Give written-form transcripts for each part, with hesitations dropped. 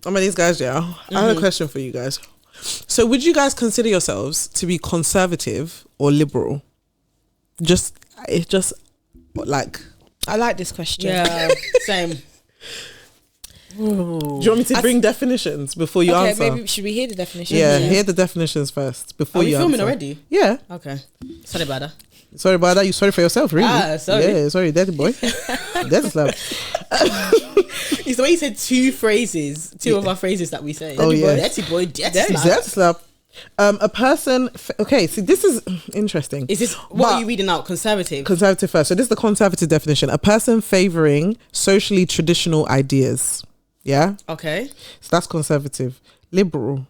some of these guys, I have a question for you guys. So would you guys consider yourselves to be conservative or liberal? It's just like... I like this question. Yeah, same. Ooh. Do you want me to bring definitions before you answer? Okay, maybe should we hear the definitions? Yeah, hear the definitions first before you answer. Are we filming already? Yeah. Okay. Sorry about that. Sorry about that. You sorry for yourself, really? Sorry. Yeah, sorry, dirty boy. Dirty slap. It's the way you said two of our phrases that we say. Oh, yeah. Dirty boy, dirty slap. Dirty slap. A person... Okay, see, this is interesting. Is this... What are you reading out? Conservative? Conservative first. So this is the conservative definition. A person favouring socially traditional ideas. Yeah? Okay. So that's conservative. Liberal.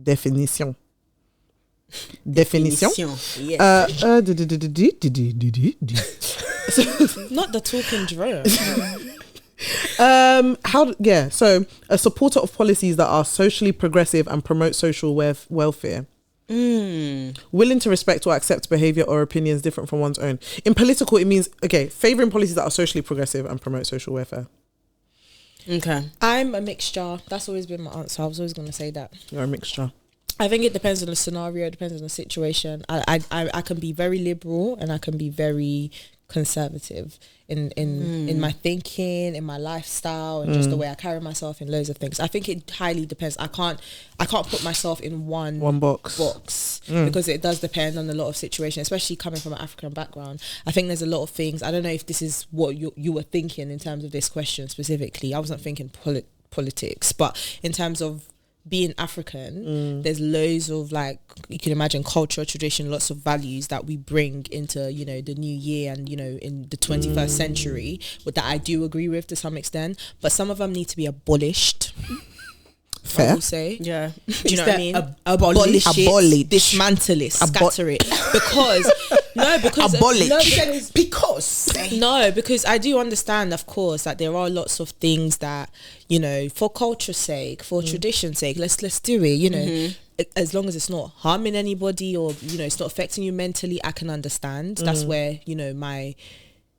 Definition. Yes. Not the talking drone. So a supporter of policies that are socially progressive and promote social welfare. Willing to respect or accept behaviour or opinions different from one's own. In political, it means favouring policies that are socially progressive and promote social welfare. Okay. I'm a mixture. That's always been my answer. I was always going to say that. You're a mixture. I think it depends on the scenario. It depends on the situation. I can be very liberal and I can be very conservative in my thinking, in my lifestyle, and just the way I carry myself in loads of things. I think it highly depends. I can't put myself in one box because it does depend on a lot of situations, especially coming from an African background. I think there's a lot of things. I don't know if this is what you were thinking in terms of this question specifically. I wasn't thinking politics, but in terms of being African, there's loads of, like, you can imagine, culture, tradition, lots of values that we bring into, the new year and, in the 21st century, but that I do agree with to some extent, but some of them need to be abolished. Fair. I will say. Yeah. Do you know what I mean? Abolish it, dismantle it, scatter it. Because because I do understand, of course, that there are lots of things that, for culture's sake, for tradition's sake, let's do it, as long as it's not harming anybody or, it's not affecting you mentally, I can understand. That's where,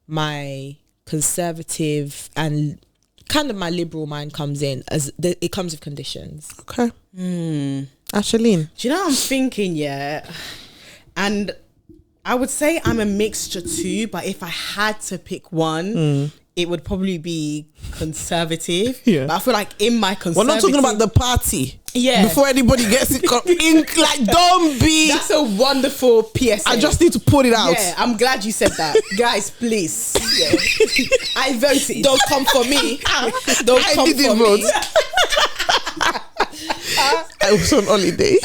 my conservative and kind of my liberal mind comes in, as it comes with conditions. Okay. Asheline. Do you know what I'm thinking? Yeah. And I would say I'm a mixture too, but if I had to pick one, it would probably be conservative. Yeah. But I feel like in my conservative... We're not talking about the party. Yeah. Before anybody gets it in, like, don't be... That's a wonderful PSA. I just need to put it out. Yeah, I'm glad you said that. Guys, please. Yeah. I voted. Don't come for me. Don't come for me. I was on holiday.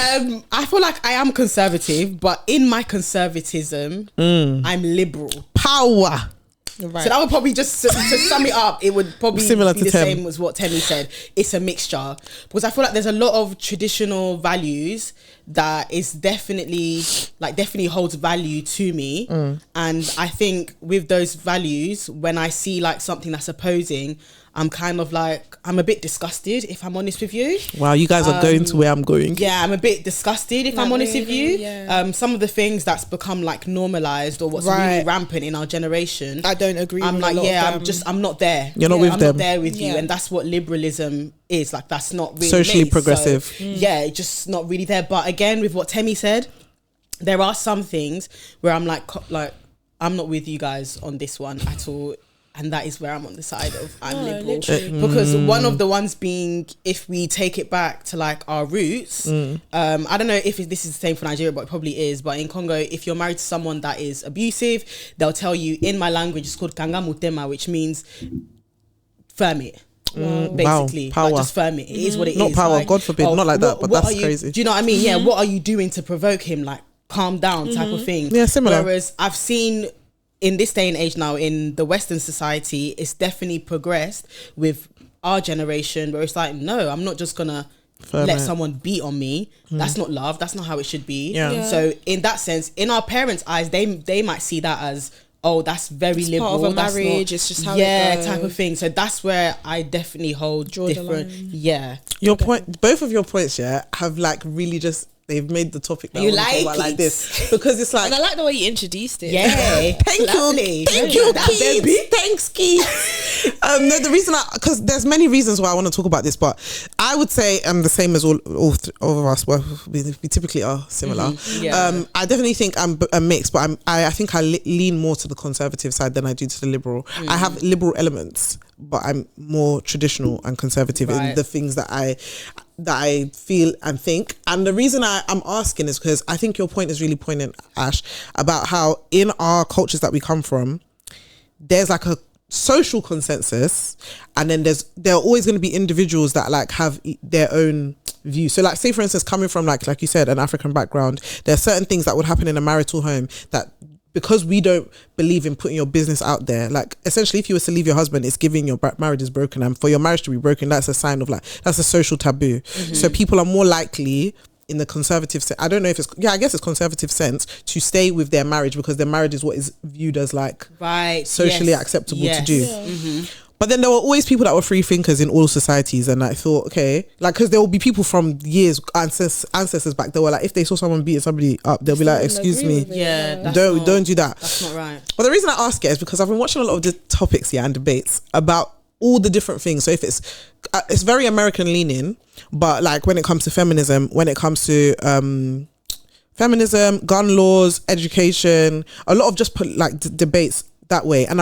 I feel like I am conservative, but in my conservatism, I'm liberal. Power. Right. So that would probably just to sum it up, it would probably Similar be to the Tem. same as what Temi said. It's a mixture, because I feel like there's a lot of traditional values that is definitely holds value to me, and I think with those values, when I see like something that's opposing, I'm kind of like, I'm a bit disgusted, if I'm honest with you. Wow, you guys are going to where I'm going. Yeah, I'm a bit disgusted, if I'm honest with you. Yeah. Some of the things that's become like normalized or what's really rampant in our generation, I don't agree I'm with like, a lot of them. I'm not there. You're not with I'm them. not there with you. Yeah. And that's what liberalism is. Like, that's not really Socially me. progressive. So, yeah, just not really there. But again, with what Temi said, there are some things where I'm like, I'm not with you guys on this one at all. And that is where I'm on the side of I'm liberal. Because one of the ones being, if we take it back to like our roots, I don't know if this is the same for Nigeria, but it probably is. But in Congo, if you're married to someone that is abusive, they'll tell you, in my language, it's called kanga mutema, which means firm it. Basically, power. Like, just firm it. It is what it is. Not power, God forbid, not like that, but that's crazy. Do you know what I mean? Yeah, what are you doing to provoke him? Like, calm down type of thing. Yeah, similar. Whereas I've seen... in this day and age now, in the Western society, it's definitely progressed with our generation, where it's like, no, I'm not just gonna let someone beat on me. That's not love. That's not how it should be. Yeah. So in that sense, in our parents' eyes, they might see that as, oh, that's very It's liberal. part of a that's marriage. It's just how it goes. type of thing. So that's where I definitely hold Draw the different. line. Yeah. Your point, both of your points, have like really just they've made the topic that You I wanna talk like about like it? this, because it's like, And I like the way you introduced it. Yeah. thank you, Keith. Thanks, Keith. No, the reason because there's many reasons why I want to talk about this, but I would say I'm the same as all of us. Well, we typically are similar. Yeah. I definitely think I'm a mix, but I think I lean more to the conservative side than I do to the liberal. I have liberal elements, but I'm more traditional and conservative in the things that I feel and think. And the reason I'm asking is because I think your point is really poignant, Ash, about how in our cultures that we come from, there's like a social consensus, and then there are always going to be individuals that like have their own view. So like, say for instance, coming from like you said, an African background, there are certain things that would happen in a marital home that, because we don't believe in putting your business out there, like essentially if you were to leave your husband, it's giving your marriage is broken, and for your marriage to be broken, that's a sign of like, that's a social taboo. So people are more likely in the conservative sense, I don't know if it's, I guess it's conservative sense, to stay with their marriage because their marriage is what is viewed as like socially acceptable to do. But then there were always people that were free thinkers in all societies, and I thought, okay, like, because there will be people from years, ancestors back, they were like, if they saw someone beating somebody up, they'll be like, excuse me, don't do that. That's not right. But the reason I ask it is because I've been watching a lot of the topics and debates about all the different things. So if it's very American leaning, but like when it comes to feminism, when it comes to feminism, gun laws, education, a lot of just debates that way. And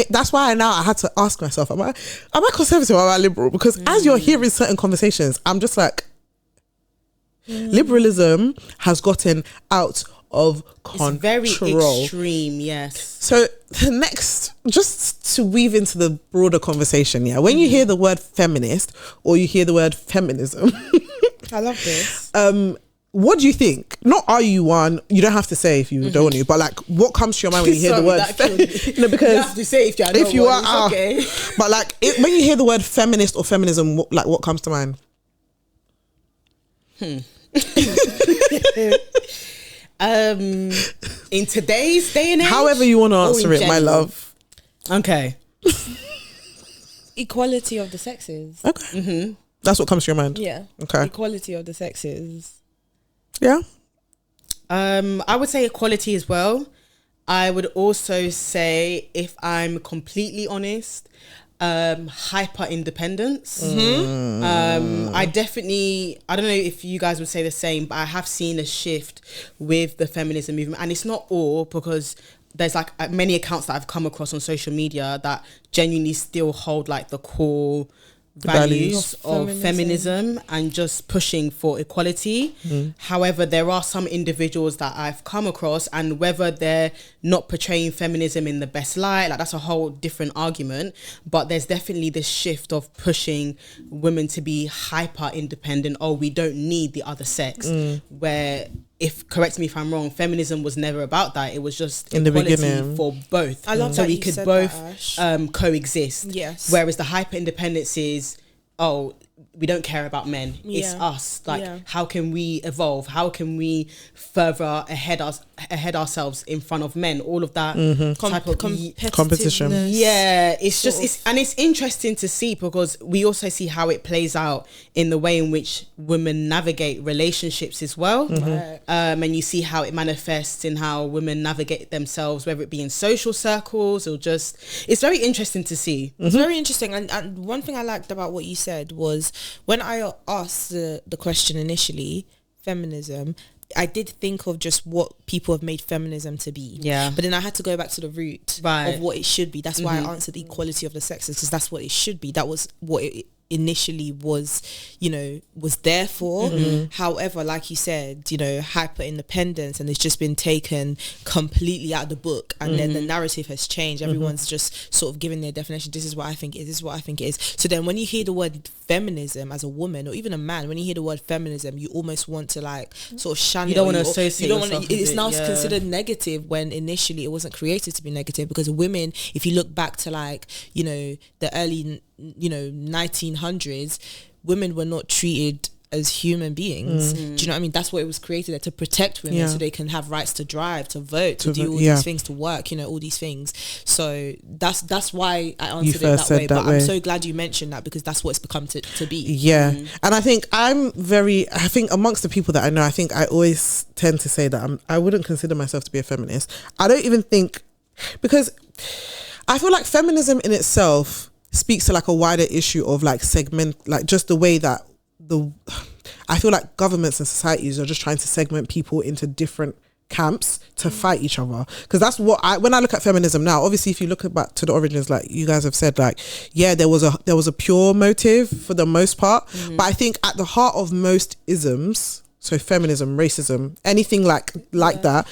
that's why I had to ask myself, am I conservative or am I liberal? Because as you're hearing certain conversations, I'm just like, liberalism has gotten out of control. It's very extreme, yes. So the next, just to weave into the broader conversation, when you hear the word feminist or you hear the word feminism, I love this. What do you think? Not are you one? You don't have to say if you don't want to, but like, what comes to your mind when you hear the word? No, because you have to say if you are okay. But like, when you hear the word feminist or feminism, what comes to mind? In today's day and age, however you want to answer it, my love. Okay. Equality of the sexes. Okay. That's what comes to your mind. Yeah. Okay. Equality of the sexes. Yeah. I would say equality as well. I would also say, if I'm completely honest, hyper independence. I don't know if you guys would say the same, but I have seen a shift with the feminism movement, and it's not all, because there's like many accounts that I've come across on social media that genuinely still hold like the core values of feminism and just pushing for equality. However, there are some individuals that I've come across, and whether they're not portraying feminism in the best light, like that's a whole different argument, but there's definitely this shift of pushing women to be hyper independent. Oh, we don't need the other sex, where, correct me if I'm wrong, feminism was never about that. It was just in equality the beginning for both. I love so that we you could said both that, coexist. Yes. Whereas the hyper independence is, oh, we don't care about men. It's us. Like, how can we evolve? How can we further ahead ourselves in front of men? All of that type of competition. Yeah, it's interesting to see, because we also see how it plays out in the way in which women navigate relationships as well. And you see how it manifests in how women navigate themselves, whether it be in social circles or just, it's very interesting to see. It's very interesting. And one thing I liked about what you said was, when I asked the question initially, feminism, I did think of just what people have made feminism to be. Yeah. But then I had to go back to the root of what it should be. That's why I answered equality of the sexes, because that's what it should be. That was what it initially was there for. However, like you said, hyper independence, and it's just been taken completely out of the book, and then the narrative has changed. Everyone's just sort of giving their definition. This is what I think it is. This is what I think it is. So then when you hear the word feminism as a woman, or even a man, when you hear the word feminism, you almost want to like sort of shun it. You don't want to associate yourself with it. It's now considered negative, when initially it wasn't created to be negative, because women, if you look back to like, the early 1900s, women were not treated as human beings. Do you know what I mean? That's what it was created, to protect women, so they can have rights to drive, to vote, to do all these things, to work, you know, all these things. So that's why I answered it that way. But I'm so glad you mentioned that, because that's what it's become to be. Yeah. And I think I think amongst the people that I know, I think I always tend to say that I wouldn't consider myself to be a feminist. I don't even think, because I feel like feminism in itself speaks to like a wider issue of like segment, like just the way that I feel like governments and societies are just trying to segment people into different camps to fight each other. Because that's what when I look at feminism now, obviously if you look back to the origins, like you guys have said, like there was a pure motive for the most part, but I think at the heart of most isms, so feminism, racism, anything like that,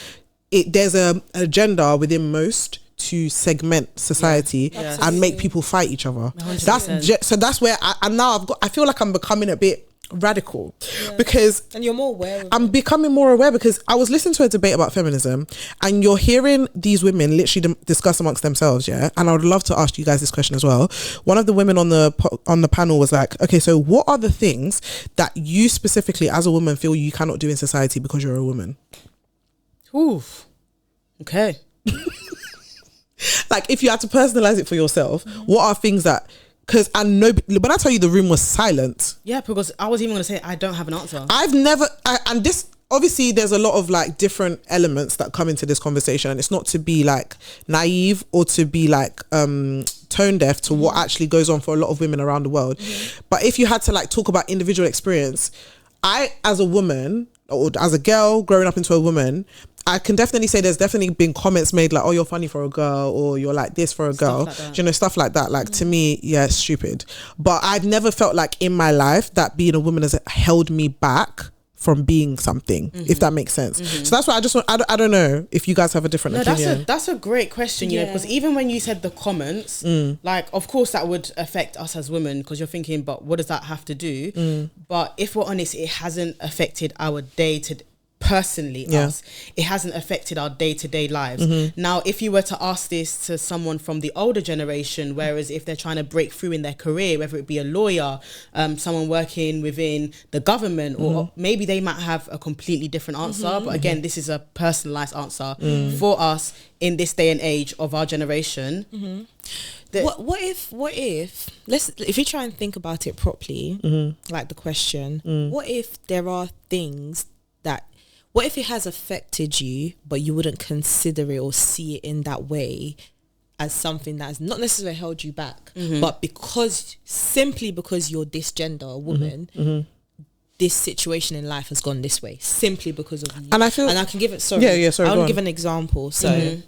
there's an agenda within most to segment society and make people fight each other. 100%. So that's where I feel like I'm becoming a bit radical, because and you're more aware. I'm becoming more aware, because I was listening to a debate about feminism, and you're hearing these women literally discuss amongst themselves, and I would love to ask you guys this question as well. One of the women on the panel was like, okay, so what are the things that you specifically as a woman feel you cannot do in society because you're a woman? Oof. Okay. Like if you had to personalize it for yourself, what are things that, because I know when I tell you the room was silent. Yeah, because I was even going to say I don't have an answer. I've never, and this, obviously there's a lot of like different elements that come into this conversation, and it's not to be like naive or to be like tone deaf to what actually goes on for a lot of women around the world. But if you had to like talk about individual experience, I as a woman or as a girl growing up into a woman, I can definitely say there's definitely been comments made like, oh, you're funny for a girl, or you're like this for a girl, you know, stuff like that. Like to me, yeah, it's stupid. But I've never felt like in my life that being a woman has held me back from being something, if that makes sense. So that's why I just want, I don't know if you guys have a different opinion. That's a great question, you know, because even when you said the comments, like of course that would affect us as women, because you're thinking, but what does that have to do? But if we're honest, it hasn't affected our personally, us, it hasn't affected our day-to-day lives. Now, if you were to ask this to someone from the older generation, whereas if they're trying to break through in their career, whether it be a lawyer, someone working within the government, or maybe they might have a completely different answer, but again, this is a personalized answer for us in this day and age of our generation. What if if you try and think about it properly, like the question, what if there are things that, what if it has affected you, but you wouldn't consider it or see it in that way as something that has not necessarily held you back, but simply because you're this gender, a woman, this situation in life has gone this way, simply because of you. And I can give it, I want to give an example. So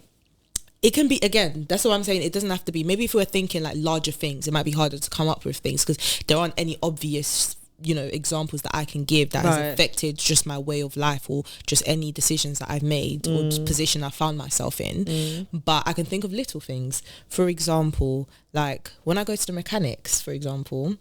it can be, again, that's what I'm saying. It doesn't have to be, maybe if we're thinking like larger things, it might be harder to come up with things because there aren't any obvious, you know, examples that I can give that has affected just my way of life or just any decisions that I've made or position I found myself in. But I can think of little things. For example, like when I go to the mechanics, for example,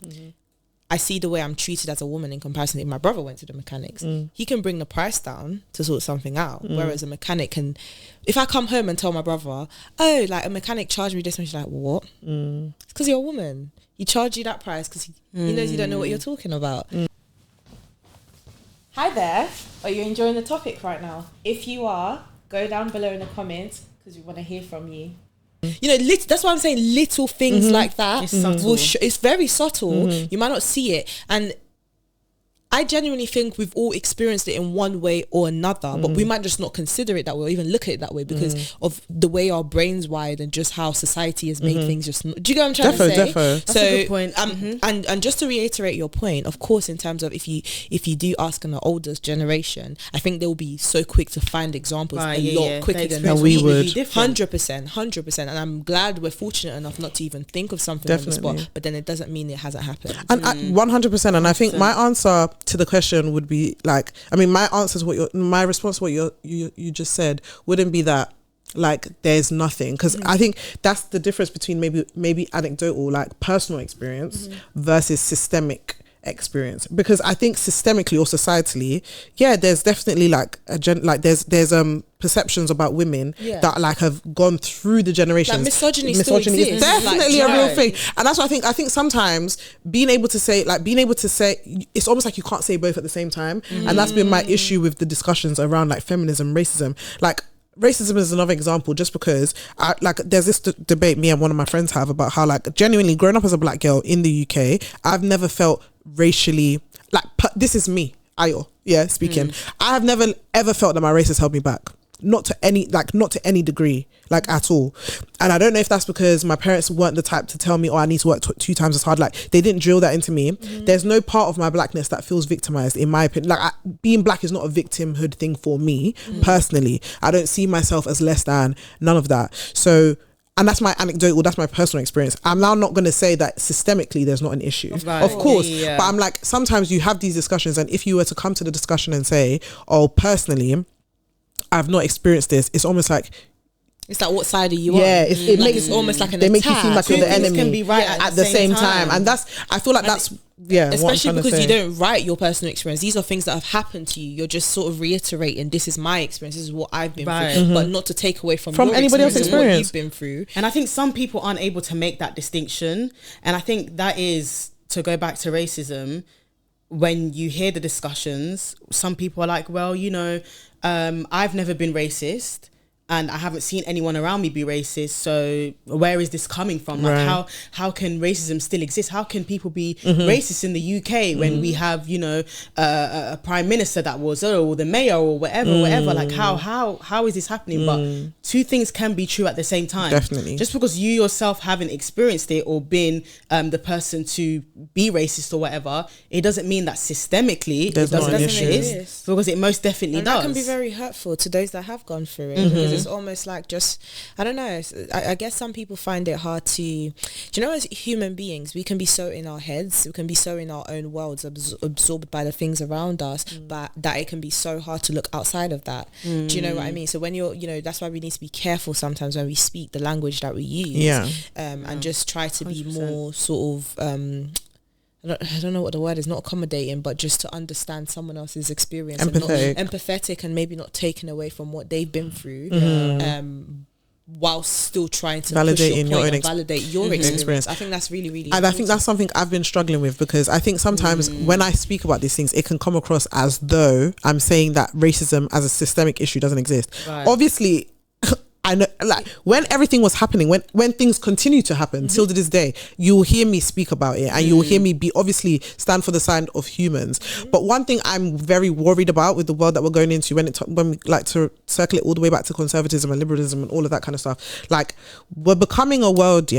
I see the way I'm treated as a woman in comparison to if my brother went to the mechanics. He can bring the price down to sort something out, whereas a mechanic can, if I come home and tell my brother, oh, like a mechanic charged me this much, like, what? It's because you're a woman. He charged you that price because he knows you don't know what you're talking about. Hi there. Are you enjoying the topic right now? If you are, go down below in the comments because we want to hear from you. You know, that's why I'm saying little things like that. It's subtle. It's very subtle. You might not see it. And I genuinely think we've all experienced it in one way or another, but we might just not consider it that way or even look at it that way because of the way our brains wired and just how society has made things just... Do you get what I'm trying to say? That's a good point. And just to reiterate your point, of course, in terms of if you do ask an older generation, I think they'll be so quick to find examples a lot quicker than we would. 100%. And I'm glad we're fortunate enough not to even think of something on the spot, but then it doesn't mean it hasn't happened. And 100%. And I think my answer to the question would be like, I mean, my answer to my response to what you just said wouldn't be that like there's nothing, because I think that's the difference between maybe anecdotal, like personal experience versus systemic experience. Because I think systemically or societally, there's definitely like there's perceptions about women Yeah. that like have gone through the generations. Like misogyny still is exists. definitely Like, a real right. thing, and that's why I think sometimes being able to say it's almost like you can't say both at the same time, and that's been my issue with the discussions around like feminism, racism. Like racism is another example, just because there's this debate me and one of my friends have about how like genuinely growing up as a black girl in the UK, I've never felt racially like this is me, Ayo, speaking. I have never ever felt that my race has held me back. Not to any degree, like at all. And I don't know if that's because my parents weren't the type to tell me, I need to work 2 times as hard. Like they didn't drill that into me. There's no part of my blackness that feels victimized, in my opinion. Like being black is not a victimhood thing for me personally. I don't see myself as less than, none of that. So, and that's my anecdotal, that's my personal experience. I'm now not going to say that systemically there's not an issue. Right. Of course. Yeah. But I'm like, sometimes you have these discussions, and if you were to come to the discussion and say, personally, I've not experienced this, it's almost like, it's like, what side are you on? It makes it's almost like an they attack. make you seem like you're the enemy can be right at the same time. And that's, I feel like that's especially because you don't. don't write your personal experience. These are things that have happened to you. You're just sort of reiterating, this is my experience, this is what I've been through, but not to take away from your anybody else's and what experience you've been through. And I think some people aren't able to make that distinction, and I think that is, to go back to racism, when you hear the discussions, some people are like, well, I've never been racist and I haven't seen anyone around me be racist, so where is this coming from? Like, how can racism still exist? How can people be racist in the UK when we have, a prime minister that was, or the mayor or whatever. Like, how is this happening? But two things can be true at the same time. Definitely. Just because you yourself haven't experienced it or been the person to be racist or whatever, it doesn't mean that systemically it doesn't exist, because it most definitely and does. that can be very hurtful to those that have gone through it, because it's almost like, just, I don't know, I guess some people find it hard to, as human beings, we can be so in our heads, we can be so in our own worlds, absorbed by the things around us, but that it can be so hard to look outside of that. Do you know what I mean? So when you're, that's why we need to be careful sometimes when we speak the language that we use, and just try to 100%. Be more sort of I don't know what the word is, not accommodating, but just to understand someone else's experience, empathetic, and maybe not taken away from what they've been through, while still trying to validating push your point and validate your experience. I think that's really, really important. I think that's something I've been struggling with, because I think sometimes when I speak about these things, it can come across as though I'm saying that racism as a systemic issue doesn't exist. Right. Obviously, I know, like, when everything was happening, when things continue to happen till to this day, you'll hear me speak about it, and you'll hear me obviously stand for the side of humans. But one thing I'm very worried about with the world that we're going into, when we like to circle it all the way back to conservatism and liberalism and all of that kind of stuff, like, we're becoming a world,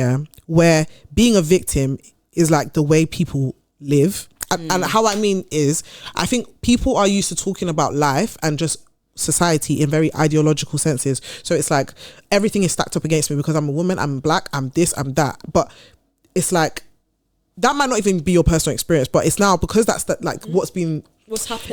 where being a victim is like the way people live. And how I mean is, I think people are used to talking about life and just society in very ideological senses. So it's like everything is stacked up against me because I'm a woman, I'm black, I'm this, I'm that. But it's like, that might not even be your personal experience, but it's now, because that's what's happening,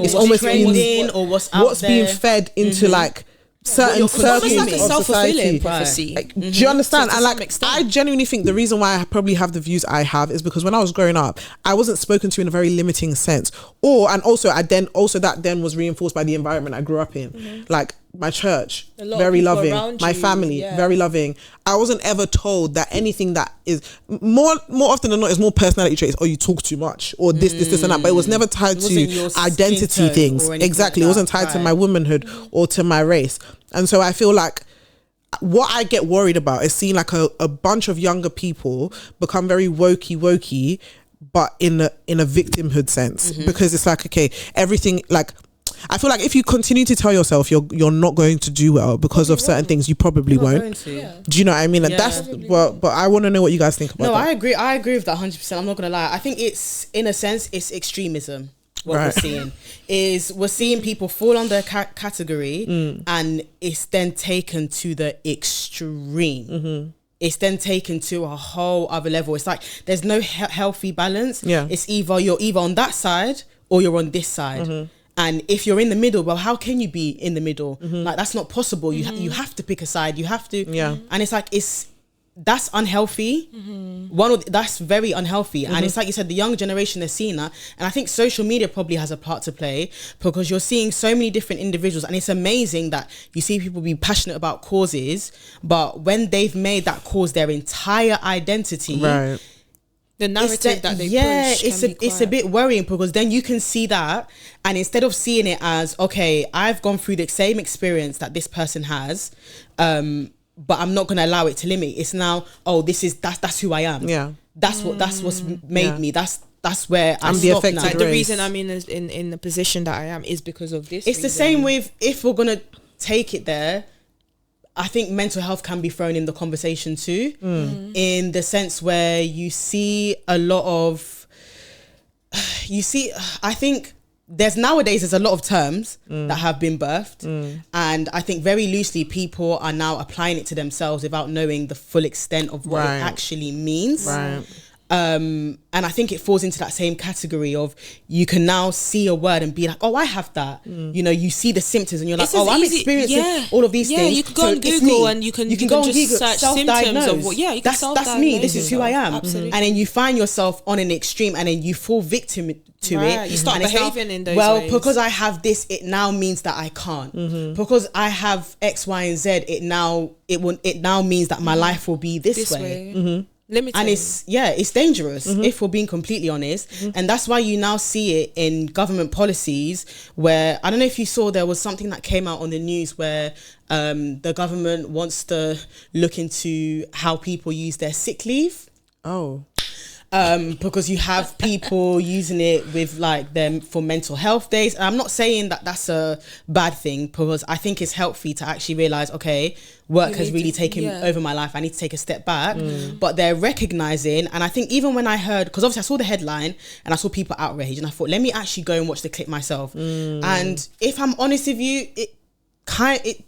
it's almost trending, or what's being fed into like certain circles like a of self-fulfilling society. prophecy. Like, do you understand? And like, I genuinely think the reason why I probably have the views I have is because when I was growing up, I wasn't spoken to in a very limiting sense, that then was reinforced by the environment I grew up in. Like, my church, very loving, my family, very loving. I wasn't ever told that anything that is more often than not is more personality traits, or you talk too much, or this and that. But it was never tied to identity things. Exactly. It wasn't tied to my womanhood or to my race. And so I feel like what I get worried about is seeing like a bunch of younger people become very wokey, but in a victimhood sense, because it's like, okay, everything, like, I feel like if you continue to tell yourself you're not going to do well because of certain things, you probably won't. Do you know what I mean? And that's but I want to know what you guys think about that. No, I agree with that 100%. I'm not gonna lie. I think it's, in a sense, it's extremism. What we're seeing is, we're seeing people fall under a category, and it's then taken to the extreme. It's then taken to a whole other level. It's like there's no healthy balance. It's either you're on that side or you're on this side. And if you're in the middle, well, how can you be in the middle? Like, that's not possible. You have to pick a side. You have to. And it's like, that's unhealthy. That's very unhealthy. And it's like you said, the young generation is seeing that. And I think social media probably has a part to play, because you're seeing so many different individuals, and it's amazing that you see people be passionate about causes, but when they've made that cause their entire identity, Right. The narrative that they push it's a bit worrying, because then you can see that, and instead of seeing it as, okay, I've gone through the same experience that this person has, but I'm not going to allow it to limit. It's now, oh, that's who I am. Yeah. That's what's made me. That's where I'm I the stop affected now. Like the reason I'm in the position that I am is because of this. It's the same with, if we're going to take it there, I think mental health can be thrown in the conversation too, in the sense where you see a lot of, I think there's a lot of terms that have been birthed, and I think very loosely people are now applying it to themselves without knowing the full extent of what it actually means. Right. And I think it falls into that same category of, you can now see a word and be like, oh, I have that. You know, you see the symptoms and you're like, oh, I'm experiencing all of these things. You can go on Google and you can go on Google, search symptoms of what. Yeah, you can that's me. This is who I am. Absolutely. And then you find yourself on an extreme, and then you fall victim to it. You start and behaving in those ways. Because I have this, it now means that I can't. Because I have X, Y, and Z, it now means that my life will be this way. Limiting. And it's dangerous, if we're being completely honest. And that's why you now see it in government policies, where, I don't know if you saw, there was something that came out on the news where the government wants to look into how people use their sick leave. Oh. Because you have people using it with like them for mental health days. And I'm not saying that that's a bad thing, because I think it's healthy to actually realize, okay, work has really taken over my life. I need to take a step back. But they're recognizing, and I think even when I heard, because obviously I saw the headline and I saw people outraged, and I thought, let me actually go and watch the clip myself. And if I'm honest with you, it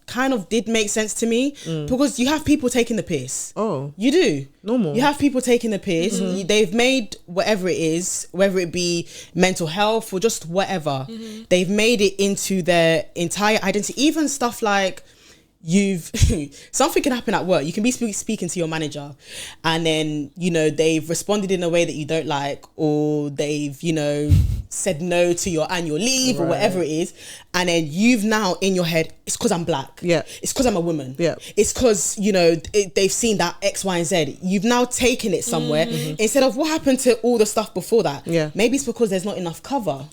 kind of did make sense to me, because you have people taking the piss. Oh, you do. Normal. You have people taking the piss. They've made whatever it is, whether it be mental health or just whatever, they've made it into their entire identity. Even stuff like, something can happen at work. You can be speaking to your manager, and then, you know, they've responded in a way that you don't like, or they've, you know, said no to your annual leave or whatever it is, and then you've now in your head, it's because I'm black, it's because I'm a woman, it's because, you know, they've seen that X, Y, and Z. You've now taken it somewhere, instead of what happened to all the stuff before that. Maybe it's because there's not enough cover,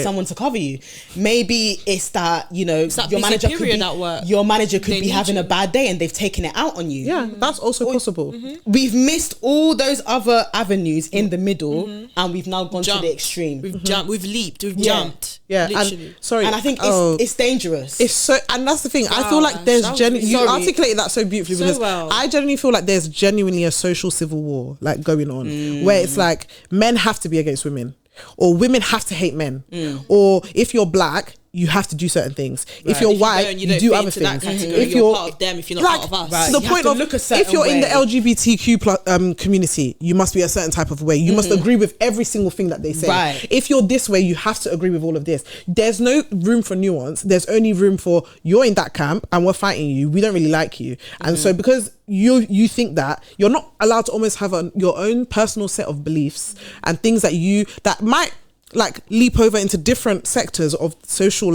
someone to cover you. Maybe it's that, you know, your manager could be having a bad day and they've taken it out on you. That's also possible. We've missed all those other avenues in the middle, and we've now gone to the extreme. We've jumped, we've leaped, we've jumped. Literally. And I think it's dangerous. It's so, and that's the thing. I feel like there's you articulated that so beautifully, because I genuinely feel like there's genuinely a social civil war like going on, where it's like men have to be against women, or women have to hate men, or if you're black, you have to do certain things. If you're white, you do other things. If you're part of them, if you're not part of us. To the point of, if you're in the LGBTQ community, you must be a certain type of way. You must agree with every single thing that they say. If you're this way, you have to agree with all of this. There's no room for nuance. There's only room for, you're in that camp and we're fighting you. We don't really like you. And so because you think that, you're not allowed to almost have your own personal set of beliefs and things that might like leap over into different sectors of social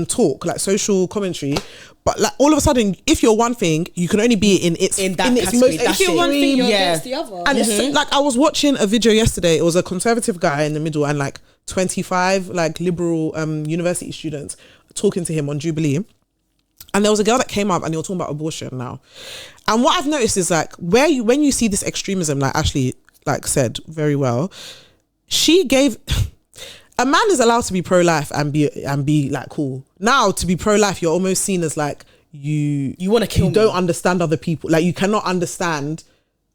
talk, like social commentary, but like all of a sudden, if you're one thing, you can only be in its most extreme. If you're one thing, you're against the other. And it's so, like, I was watching a video yesterday. It was a conservative guy in the middle and like 25 like liberal university students talking to him on Jubilee. And there was a girl that came up and they were talking about abortion now. And what I've noticed is like when you see this extremism, like Ashley like said very well, she gave, a man is allowed to be pro-life and be like cool. Now to be pro-life, you're almost seen as like you want to kill me. Don't understand other people. Like you cannot understand,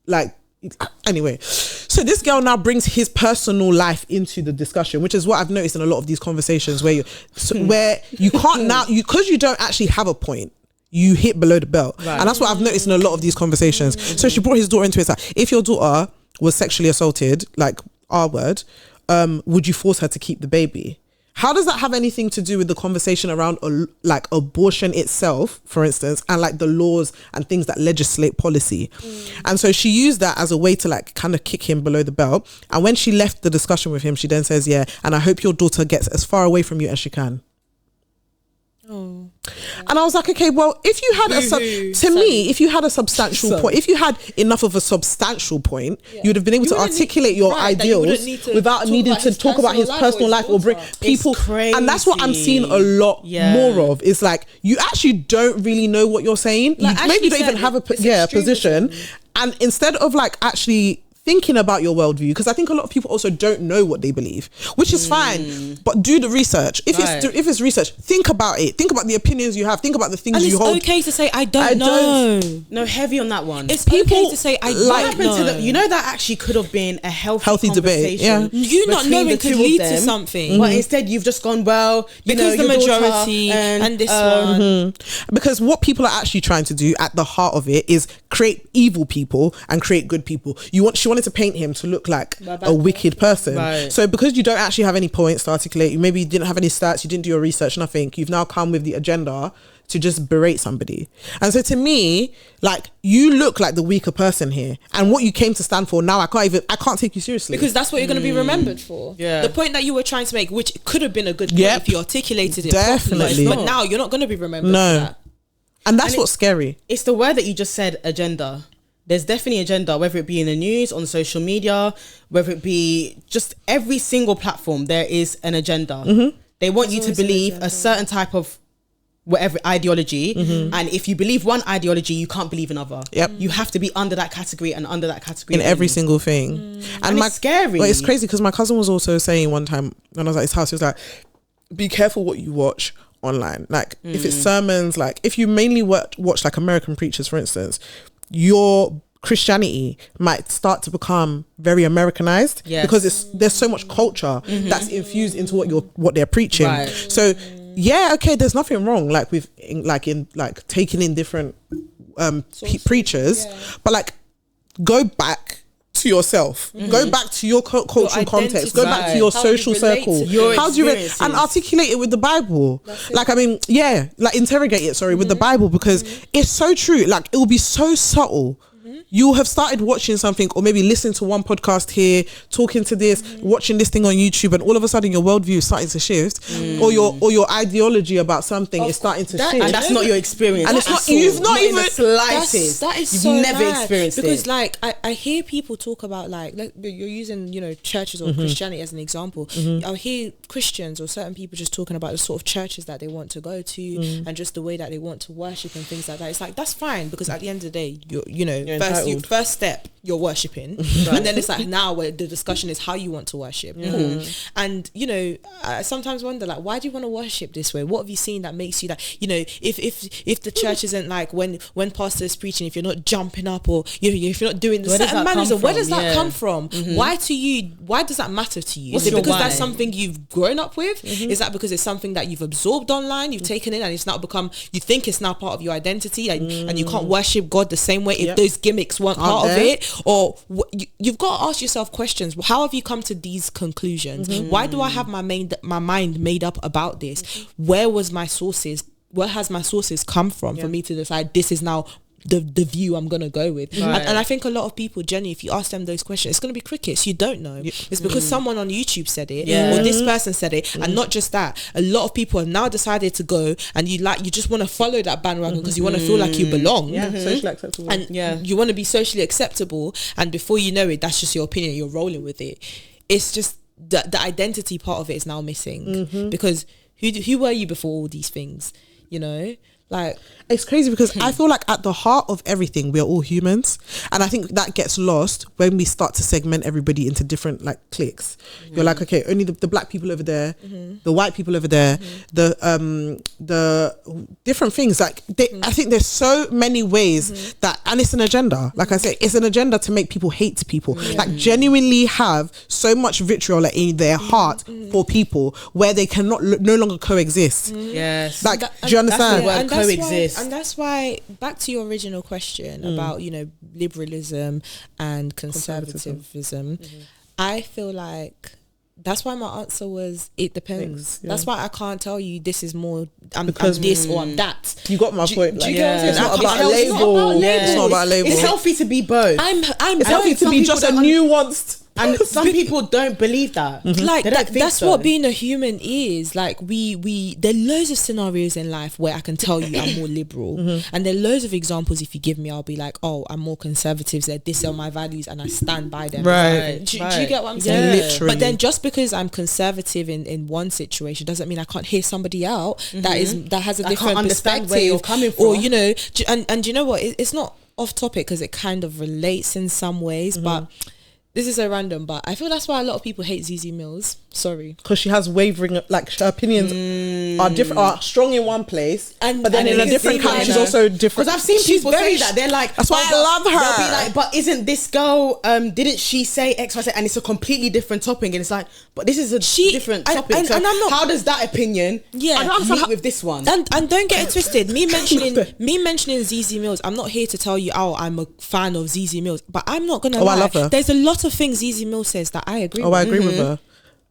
like, anyway. So this girl now brings his personal life into the discussion, which is what I've noticed in a lot of these conversations where you can't now, because you don't actually have a point, you hit below the belt. Right. And that's what I've noticed in a lot of these conversations. So she brought his daughter into it. Like, if your daughter was sexually assaulted, like our word, would you force her to keep the baby? how does that have anything to do with the conversation around like abortion itself, for instance, and like the laws and things that legislate policy? And so she used that as a way to like kind of kick him below the belt. And when she left the discussion with him, she then says, yeah, and I hope your daughter gets as far away from you as she can. Oh. And I was like, okay, well, if you had if you had a substantial point, if you had enough of a substantial point, you would have been able to articulate your ideals without needing to talk about his personal life or bring people. And that's what I'm seeing a lot more of. Is like, you actually don't really know what you're saying. Like, you maybe don't even have a position. And instead of like actually thinking about your worldview, because I think a lot of people also don't know what they believe, which is fine, but do the research. If it's research, think about it. Think about the opinions you have. Think about the things you hold. It's okay to say I don't know. No, heavy on that one. It's okay to say I don't know. You know, that actually could have been a healthy debate. Yeah, you not knowing could lead to something, but instead you've just gone, well, because the majority and this one. Because what people are actually trying to do at the heart of it is create evil people and create good people. She wanted to paint him to look like a wicked person. Right. So because you don't actually have any points to articulate, you didn't have any stats, you didn't do your research, nothing, you've now come with the agenda to just berate somebody. And so to me, like, you look like the weaker person here, and what you came to stand for, now I can't take you seriously, because that's what you're going to be remembered for. The point that you were trying to make, which could have been a good point if you articulated it properly, but now you're not going to be remembered for that. And that's what's scary. It's the word that you just said, agenda. There's definitely agenda, whether it be in the news, on social media, whether it be just every single platform, there is an agenda. They want you to believe a certain type of whatever ideology, and if you believe one ideology, you can't believe another. You have to be under that category and under that category in every single thing. And it's scary. Well, it's crazy, because my cousin was also saying one time when I was at his house, he was like, be careful what you watch online. Like, if it's sermons, like if you mainly watch like American preachers, for instance, your Christianity might start to become very Americanized, because there's so much culture that's infused into what they're preaching. So there's nothing wrong like with taking in different preachers, but like, go back to yourself, go back to your cultural context, go back to your social circle, how do you and articulate it with the Bible. Like, I mean, interrogate it with the Bible, because it's so true. Like, it will be so subtle. You have started watching something, or maybe listening to one podcast here, talking to this, watching this thing on YouTube, and all of a sudden your worldview is starting to shift, or your ideology about something is starting to shift, and that's not your experience. And it's not, you've not even the slightest. That is you've so never mad, experienced because it. like I hear people talk about like you're using churches or Christianity as an example. I'll hear Christians or certain people just talking about the sort of churches that they want to go to and just the way that they want to worship and things like that. It's like, that's fine, because at the end of the day, you're first step, you're worshipping, and then it's like, now where the discussion is how you want to worship. Cool. And I sometimes wonder, like, why do you want to worship this way? What have you seen that makes you that, if the church isn't like, when pastor is preaching, if you're not jumping up, or if you're not doing the certain manners, where does that come from? Why does that matter to you? Is it because that's something you've grown up with? Is that because it's something that you've absorbed online, you've taken in, and it's now become, you think it's now part of your identity, and you can't worship God the same way if those gimmicks weren't part of it? Or you've got to ask yourself questions. How have you come to these conclusions? Why do I have my mind made up about this? Where has my sources come from for me to decide this is now the view I'm gonna go with? And I think a lot of people, Jenny, if you ask them those questions, it's gonna be crickets. You don't know. It's because someone on YouTube said it, or this person said it, and not just that. A lot of people have now decided to go, and you just want to follow that bandwagon because you want to feel like you belong. Socially acceptable. And you want to be socially acceptable, and before you know it, that's just your opinion. You're rolling with it. It's just the identity part of it is now missing, because who were you before all these things? Like, it's crazy, because I feel like at the heart of everything, we're all humans, and I think that gets lost when we start to segment everybody into different like cliques. You're like, okay, only the black people over there, the white people over there, the different things. Like, I think there's so many ways that, and it's an agenda. Like I say, it's an agenda to make people hate people. Like, genuinely have so much vitriol in their heart for people, where they cannot no longer coexist. Yes. Like, do you understand? Coexist. And that's why, back to your original question about liberalism and conservatism, I feel like That's why my answer was it depends. Yeah. That's why I can't tell you this is more I'm this or I'm that. You got my point. Do Like, you get what I'm saying? it's not about a It's label. not about It's not about a label. It's healthy to be both. It's healthy to be just a nuanced. And some people don't believe that. Like They don't think that's so. what being a human is. Like we there are loads of scenarios in life where I can tell you I'm more liberal, and there are loads of examples. If you give me, I'll be like, oh, I'm more conservative. That these are my values, and I stand by them. Right. Do you get what I'm saying? Yeah. Literally. But then just because I'm conservative in one situation doesn't mean I can't hear somebody out that has a I different can't understand perspective, where you're coming from. or you know, and you know what? It's not off topic because it kind of relates in some ways, but. This is so random, but I feel that's why a lot of people hate Zizi Mills. Sorry, because she has wavering, like her opinions are different, are strong in one place, but then in a different country she's also different. Because I've seen people say that they're like, that's why I love her. They'll be like, but isn't this girl? Didn't she say X, Y, Z? And it's a completely different topic, and it's like, but this is a different topic. and so I'm not. how does that opinion? Yeah, meet with this one. And don't get it twisted. Me mentioning Zizi Mills. I'm not here to tell you, oh, I'm a fan of Zizi Mills, but I'm not gonna lie. I love her. There's a lot of things Zizi Mills says that I agree with. I agree with her.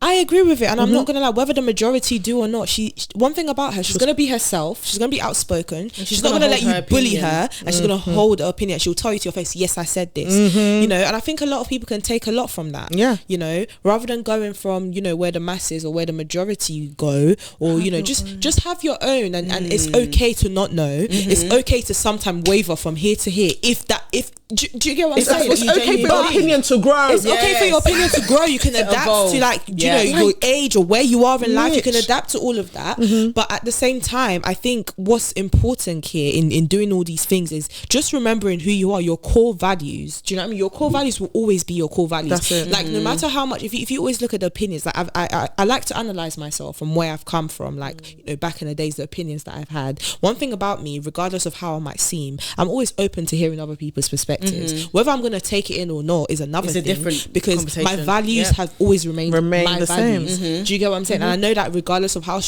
I agree with it, and I'm not gonna lie. Whether the majority do or not, one thing about her, she's gonna be herself. She's gonna be outspoken. She's not gonna let you bully her, and she's gonna hold her opinion. She'll tell you to your face, "Yes, I said this." You know, and I think a lot of people can take a lot from that. Yeah, you know, rather than going from where the masses or where the majority go, or just have your own, and it's okay to not know. It's okay to sometimes waver from here to here. Do you get what I'm saying? It's okay for your opinion to grow. It's okay for your opinion to grow. You can adapt to your age or where you are in life. You can adapt to all of that. But at the same time, I think what's important here in doing all these things is just remembering who you are, your core values. Do you know what I mean? Your core values will always be your core values. That's it. Like no matter how much, if you always look at the opinions, like I like to analyze myself from where I've come from. Like back in the days, the opinions that I've had. One thing about me, regardless of how I might seem, I'm always open to hearing other people's perspectives. Whether I'm going to take it in or not is another thing. Different because my values have always remained my the values. same. Do you get what I'm saying? And I know that regardless of how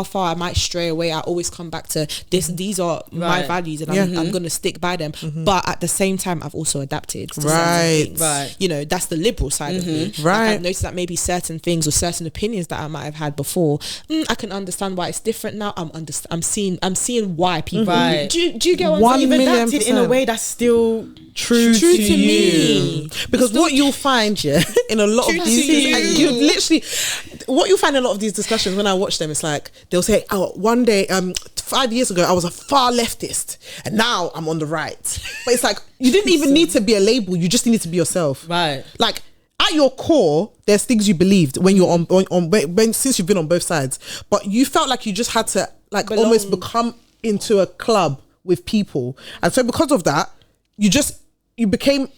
far I might stray away, I always come back to this. These are my values, and I'm going to stick by them. But at the same time, I've also adapted to certain things. Right. You know, that's the liberal side of me. Right. Like I've noticed that maybe certain things or certain opinions that I might have had before, I can understand why it's different now. I'm seeing why people. Right. Do you get what I'm saying? You've adapted in a way that's still true to me. Because what you'll find, in a lot of these, and you literally, what you'll find in a lot of these discussions when I watch them, it's like they'll say, "Oh, one day, 5 years ago, I was a far leftist, and now I'm on the right." But it's like you didn't even need to be a label; you just needed to be yourself. Right. Like at your core, there's things you believed when you're on since you've been on both sides, but you felt like you just had to almost become into a club with people, and so because of that, you became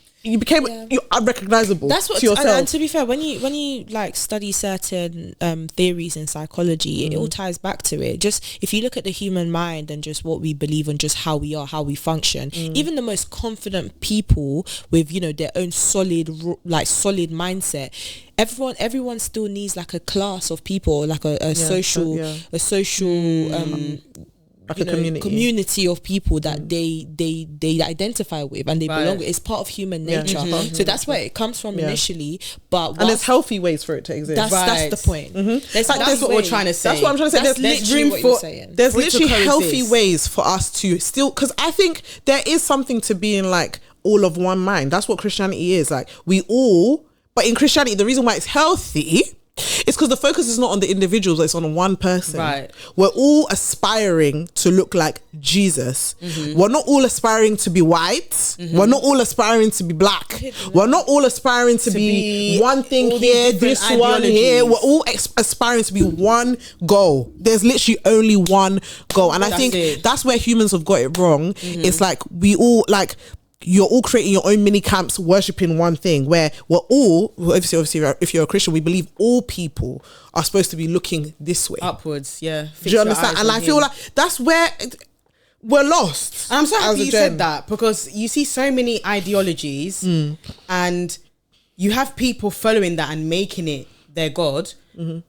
unrecognizable. That's what to yourself. And to be fair, when you like study certain theories in psychology, it all ties back to it. Just if you look at the human mind and just what we believe and just how we are, how we function, even the most confident people with their own solid mindset, everyone still needs like a class of people, like a social like a community of people that they identify with and they belong with. It's part of human nature. So that's where it comes from initially. And there's healthy ways for it to exist. That's the point. That's what we're trying to say. That's what I'm trying to say. There's room for there's literally healthy ways for us to still, because I think there is something to being like all of one mind. That's what Christianity is. Like but in Christianity, the reason why it's healthy, it's because the focus is not on the individuals, it's on one person. Right. We're all aspiring to look like Jesus. We're not all aspiring to be white. We're not all aspiring to be black. We're not all aspiring to be one thing here, this one here. We're all aspiring to be one goal. There's literally only one goal. And I think that's where humans have got it wrong. It's like we all you're all creating your own mini camps, worshipping one thing, where we're all, obviously, if you're a Christian, we believe all people are supposed to be looking this way. Upwards, yeah. Do you understand? And I feel like that's where we're lost. And I'm so happy you said that, because you see so many ideologies and you have people following that and making it their God.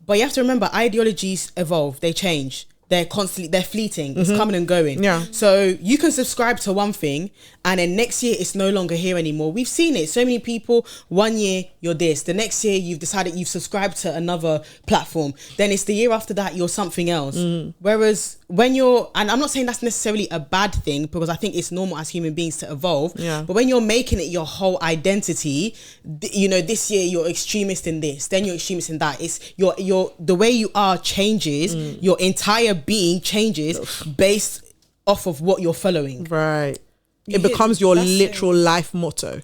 But you have to remember, ideologies evolve, they change. they're fleeting. It's coming and going. Yeah. So you can subscribe to one thing and then next year it's no longer here anymore. We've seen it. So many people, 1 year you're this. The next year you've decided you've subscribed to another platform. Then it's the year after that you're something else. Whereas when you're, and I'm not saying that's necessarily a bad thing because I think it's normal as human beings to evolve. Yeah. But when you're making it your whole identity, you know, this year you're extremist in this, then you're extremist in that. It's your the way you are changes, your entire being changes based off of what you're following. Right. It becomes your literal life motto.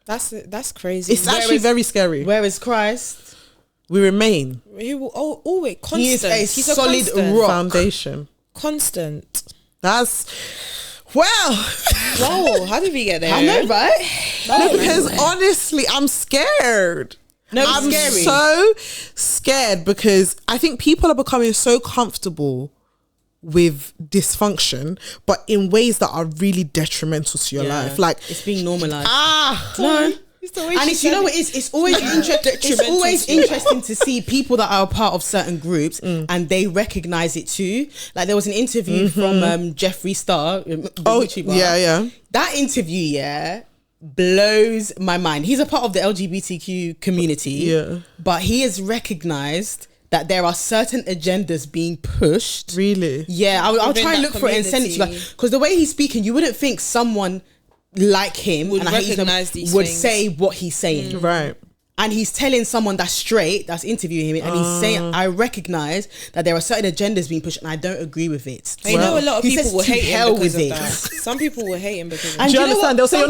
That's crazy. It's actually very scary. Whereas Christ, we remain. He will always constant. He is a He's solid constant rock. Foundation. Constant. That's, well. Whoa, how did we get there? I know, right? No, because honestly, I'm scared. No, it's I'm scary. so scared because I think people are becoming so comfortable with dysfunction, but in ways that are really detrimental to your life. Like, it's being normalized. no. And it's, you know what, it's always it's always interesting to see people that are a part of certain groups and they recognize it too. Like there was an interview from Jeffree Star, the YouTuber. Yeah. That interview, blows my mind. He's a part of the LGBTQ community, but he has recognized that there are certain agendas being pushed. Really? Yeah, I'll Within try and that look for it and send it to you guys. Because the way he's speaking, you wouldn't think someone like him Would and I hate him, recognize these would things. say what he's saying. Right. And he's telling someone that's straight, that's interviewing him, and he's saying, I recognize that there are certain agendas being pushed and I don't agree with it. I know a lot of He people says will to hate hell him because with of it. that. Some people will hate him because of And Do you you know understand? what? They'll say Some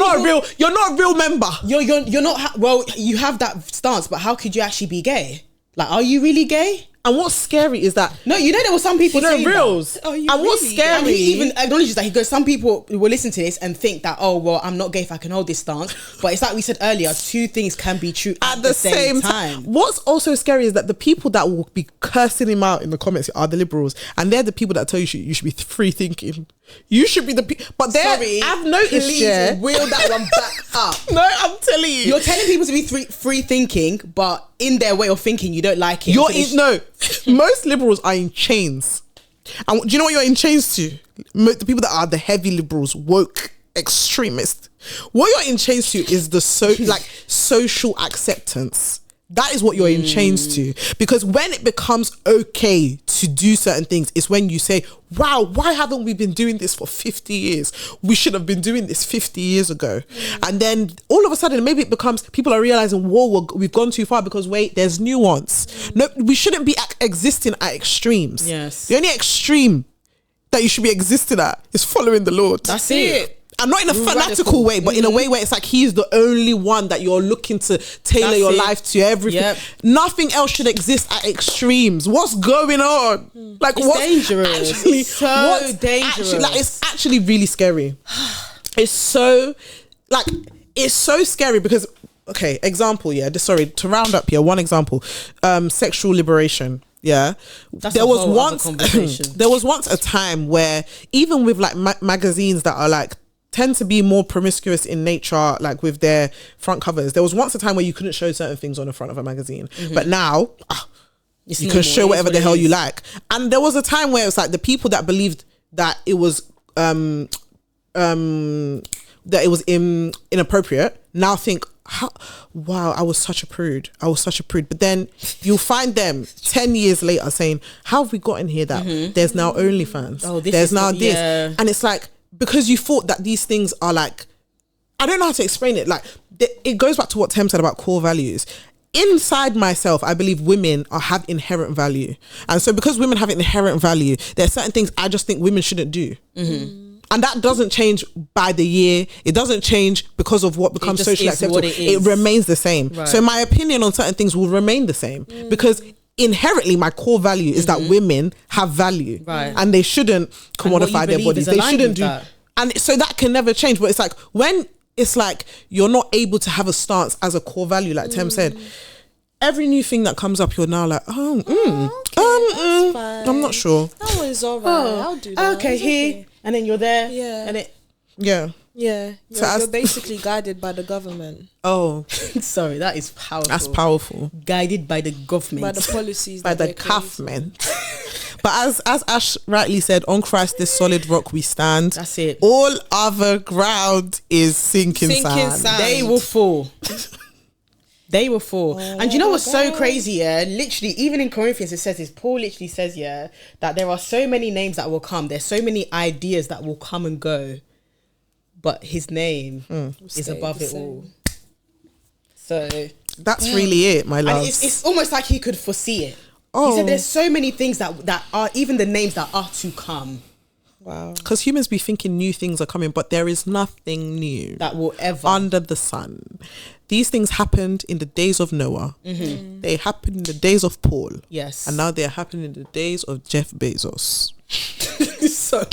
you're not a real member. You're not, well, you have that stance, but how could you actually be gay? Like, are you really gay? And what's scary is that No, you know there were some people saying that. reals. Oh, you and what's really? scary? And he even acknowledges that. He goes, some people will listen to this and think that, oh, well, I'm not gay if I can hold this stance. But it's like we said earlier, two things can be true at the same time. What's also scary is that the people that will be cursing him out in the comments are the liberals, and they're the people that tell you should be free thinking. You should be the but they're. Sorry, I've noticed. please wheel that one back up. No, I'm telling you. You're telling people to be free thinking, but in their way of thinking, you don't like it. No, most liberals are in chains. And do you know what you're in chains to? The people that are the heavy liberals, woke, extremists. What you're in chains to is the social acceptance. That is what you're in chains to. Because when it becomes okay to do certain things, it's when you say, wow, why haven't we been doing this for 50 years? We should have been doing this 50 years ago. And then all of a sudden, maybe it becomes, people are realizing, whoa, we've gone too far because wait, there's nuance. No, we shouldn't be existing at extremes. Yes. The only extreme that you should be existing at is following the Lord. That's it. And not in a fanatical Radical. way, but in a way where it's like he's the only one that you're looking to tailor That's your it. life to everything. Yep. Nothing else should exist at extremes. What's going on? Like, It's what's dangerous. Actually, It's so what's dangerous. Actually, like, it's actually really scary. It's so scary because, okay, example, to round up here, one example, sexual liberation. Yeah, That's there a was whole other once conversation. there was once a time where even with like magazines that are like tend to be more promiscuous in nature, like with their front covers, there was once a time where you couldn't show certain things on the front of a magazine, but now It's you normal. can show It is whatever what the it hell is. you like. And there was a time where it's like the people that believed that it was inappropriate now think, wow, I was such a prude. But then you'll find them 10 years later saying, how have we gotten here that there's now OnlyFans? Oh, this there's is now what- this. yeah. And it's like, because you thought that these things are like, I don't know how to explain it. Like, it goes back to what Tem said about core values. Inside myself, I believe women have inherent value. And so because women have inherent value, there are certain things I just think women shouldn't do. And that doesn't change by the year. It doesn't change because of what becomes just socially is acceptable. what it is. It remains the same. Right. So my opinion on certain things will remain the same because inherently my core value is that women have value, Right. and they shouldn't And what you commodify their believe bodies. is They aligned shouldn't with do. that. And so that can never change. But it's like when it's like you're not able to have a stance as a core value, like Tem said. Every new thing that comes up, you're now like, fine. I'm not sure. That one's alright. I'll do that. Okay, It's here, and then you're there. Yeah. And it. Yeah. Yeah, So you're basically guided by the government, Oh, Sorry, that is powerful. that's powerful. Guided by the government. by the policies, By that the they're creating. government. But as Ash rightly said, on Christ this solid rock we stand. That's it. All other ground is sinking sand. They will fall. They will fall. And you know what's so crazy, yeah? Literally, even in Corinthians, it says this. Paul literally says, yeah, that there are so many names that will come. There's so many ideas that will come and go. But his name is above it all. So that's really it, my love. And it's almost like he could foresee it. Oh. He said there's so many things that are, even the names that are to come. Wow. Because humans be thinking new things are coming, but there is nothing new that will ever under the sun. These things happened in the days of Noah. Mm-hmm. They happened in the days of Paul. Yes. And now they're happening in the days of Jeff Bezos. So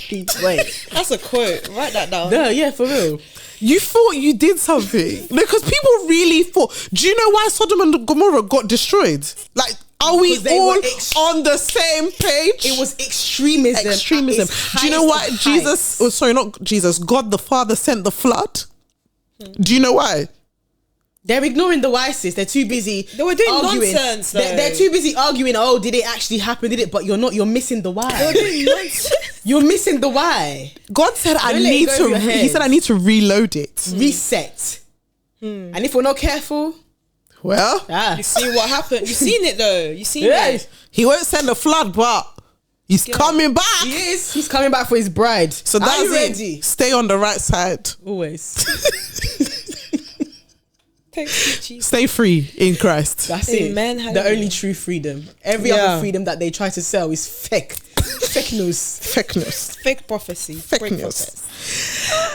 wait. That's a quote. Write that down. No, yeah, for real. You thought you did something. Because people really thought. Do you know why Sodom and Gomorrah got destroyed? Like, are we all on the same page? It was extremism. Extremism. Do you know why Jesus, oh sorry, not Jesus, God the Father sent the flood? Do you know why? They're ignoring the wisest. They're too busy. They were doing arguing. nonsense. They're too busy arguing. Oh, did it actually happen? Did it? But you're not. You're missing the why. They were doing nonsense. You're missing the why. God said, Don't let it go over your head. He said, I need to reload it. Reset. And if we're not careful, well, you see what happened. You've seen it though. You've seen it. He won't send a flood, but he's coming back. He is. He's coming back for his bride. So that's you ready? Stay on the right side. Always. Thank you, Stay free in Christ. That's Amen. it. The only true freedom. Every other freedom that they try to sell is fake. Fake news. Fake news. Fake prophecy. Fake news.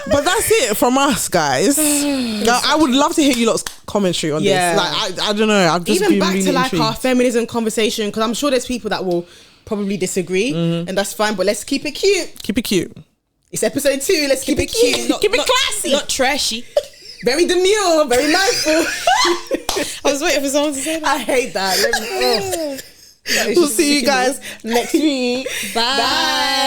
But that's it from us, guys. Now, I would love to hear you lot's commentary on this. Like, I don't know. I've just even been back really to like intrigued. our feminism conversation, because I'm sure there's people that will probably disagree, and that's fine. But let's keep it cute. Keep it cute. It's episode 2. Let's keep it cute. Keep it classy. Not trashy. Very demure. Very mindful. I was waiting for someone to say that. I hate that. We'll see you guys next week. Bye.